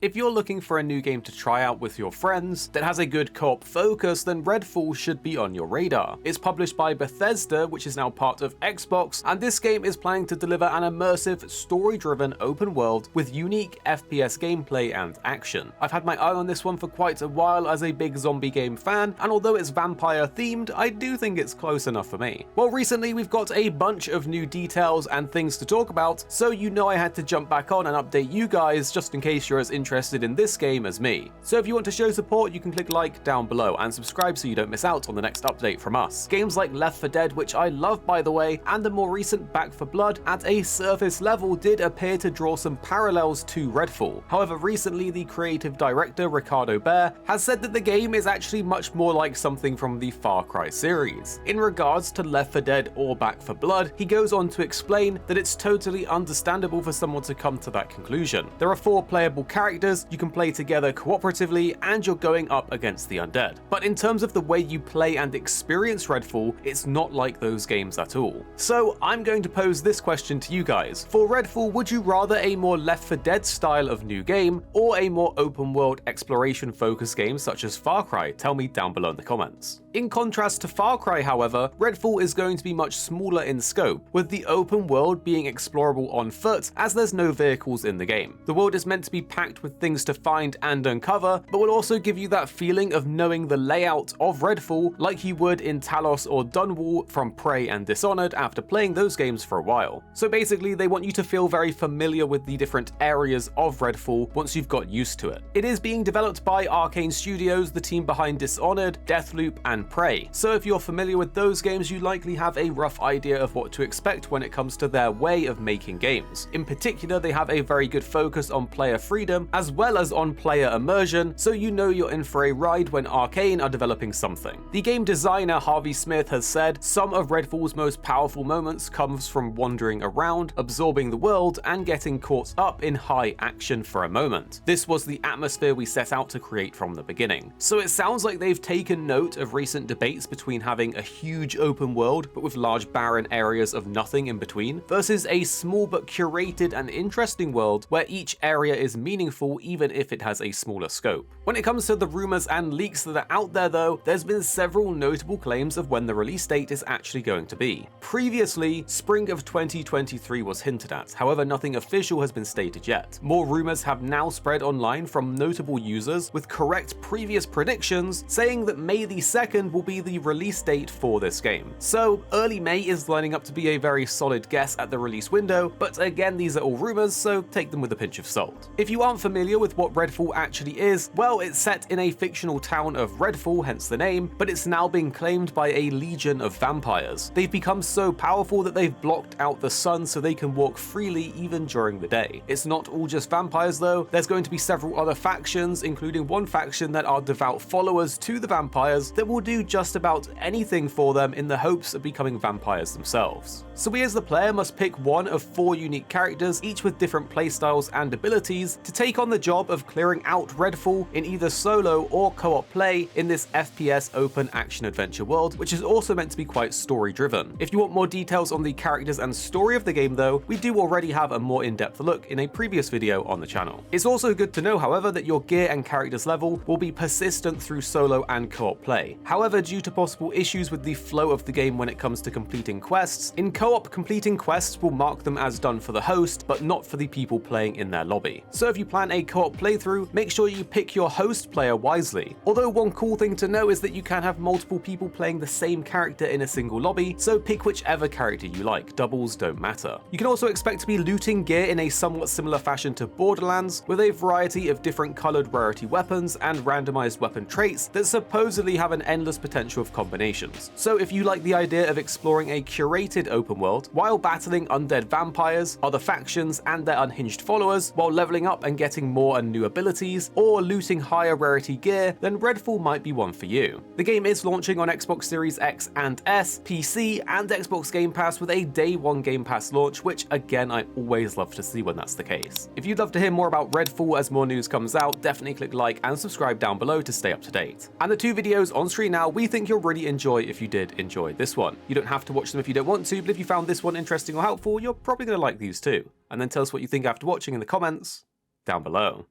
If you're looking for a new game to try out with your friends that has a good co-op focus, then Redfall should be on your radar. It's published by Bethesda, which is now part of Xbox, and this game is planning to deliver an immersive, story-driven open world with unique FPS gameplay and action. I've had my eye on this one for quite a while as a big zombie game fan, and although it's vampire themed, I do think it's close enough for me. Well, recently we've got a bunch of new details and things to talk about, so you know I had to jump back on and update you guys just in case you're as interested in this game as me. So if you want to show support, you can click like down below and subscribe so you don't miss out on the next update from us. Games like Left 4 Dead, which I love by the way, and the more recent Back 4 Blood at a surface level did appear to draw some parallels to Redfall. However, recently the creative director Ricardo Bear has said that the game is actually much more like something from the Far Cry series. In regards to Left 4 Dead or Back 4 Blood, he goes on to explain that it's totally understandable for someone to come to that conclusion. There are 4 playable characters, you can play together cooperatively, and you're going up against the undead. But in terms of the way you play and experience Redfall, it's not like those games at all. So I'm going to pose this question to you guys. For Redfall, would you rather a more Left 4 Dead style of new game, or a more open world exploration focused game such as Far Cry? Tell me down below in the comments. In contrast to Far Cry, however, Redfall is going to be much smaller in scope, with the open world being explorable on foot as there's no vehicles in the game. The world is meant to be packed with things to find and uncover, but will also give you that feeling of knowing the layout of Redfall like you would in Talos or Dunwall from Prey and Dishonored after playing those games for a while. So basically, they want you to feel very familiar with the different areas of Redfall once you've got used to it. It is being developed by Arkane Studios, the team behind Dishonored, Deathloop, and Prey. So if you're familiar with those games, you likely have a rough idea of what to expect when it comes to their way of making games. In particular, they have a very good focus on player freedom as well as on player immersion, so you know you're in for a ride when Arcane are developing something. The game designer Harvey Smith has said some of Redfall's most powerful moments comes from wandering around, absorbing the world, and getting caught up in high action for a moment. This was the atmosphere we set out to create from the beginning. So it sounds like they've taken note of recent debates between having a huge open world but with large barren areas of nothing in between, versus a small but curated and interesting world where each area is meaningful even if it has a smaller scope. When it comes to the rumors and leaks that are out there though, there's been several notable claims of when the release date is actually going to be. Previously, spring of 2023 was hinted at, however nothing official has been stated yet. More rumors have now spread online from notable users with correct previous predictions saying that May the 2nd will be the release date for this game. So early May is lining up to be a very solid guess at the release window, but again these are all rumors, so take them with a pinch of salt. If you aren't familiar with what Redfall actually is, well, it's set in a fictional town of Redfall, hence the name, but it's now being claimed by a legion of vampires. They've become so powerful that they've blocked out the sun so they can walk freely even during the day. It's not all just vampires though, there's going to be several other factions, including one faction that are devout followers to the vampires that will do just about anything for them in the hopes of becoming vampires themselves. So we as the player must pick one of 4 unique characters, each with different playstyles and abilities, to take on the job of clearing out Redfall in either solo or co-op play in this FPS open action adventure world, which is also meant to be quite story driven. If you want more details on the characters and story of the game though, we do already have a more in-depth look in a previous video on the channel. It's also good to know, however, that your gear and characters level will be persistent through solo and co-op play. However, due to possible issues with the flow of the game when it comes to completing quests, in co-op completing quests will mark them as done for the host, but not for the people playing in their lobby. So if you plan a co-op playthrough, make sure you pick your host player wisely. Although one cool thing to know is that you can have multiple people playing the same character in a single lobby, so pick whichever character you like, doubles don't matter. You can also expect to be looting gear in a somewhat similar fashion to Borderlands, with a variety of different colored rarity weapons and randomized weapon traits that supposedly have an endless potential of combinations. So if you like the idea of exploring a curated open world while battling undead vampires, other factions, and their unhinged followers, while leveling up and getting more and new abilities, or looting higher rarity gear, then Redfall might be one for you. The game is launching on Xbox Series X and S, PC, and Xbox Game Pass with a day 1 Game Pass launch, which again I always love to see when that's the case. If you'd love to hear more about Redfall as more news comes out, definitely click like and subscribe down below to stay up to date. And the 2 videos on screen now we think you'll really enjoy if you did enjoy this one. You don't have to watch them if you don't want to, but if you found this one interesting or helpful, you're probably going to like these too. And then tell us what you think after watching in the comments down below.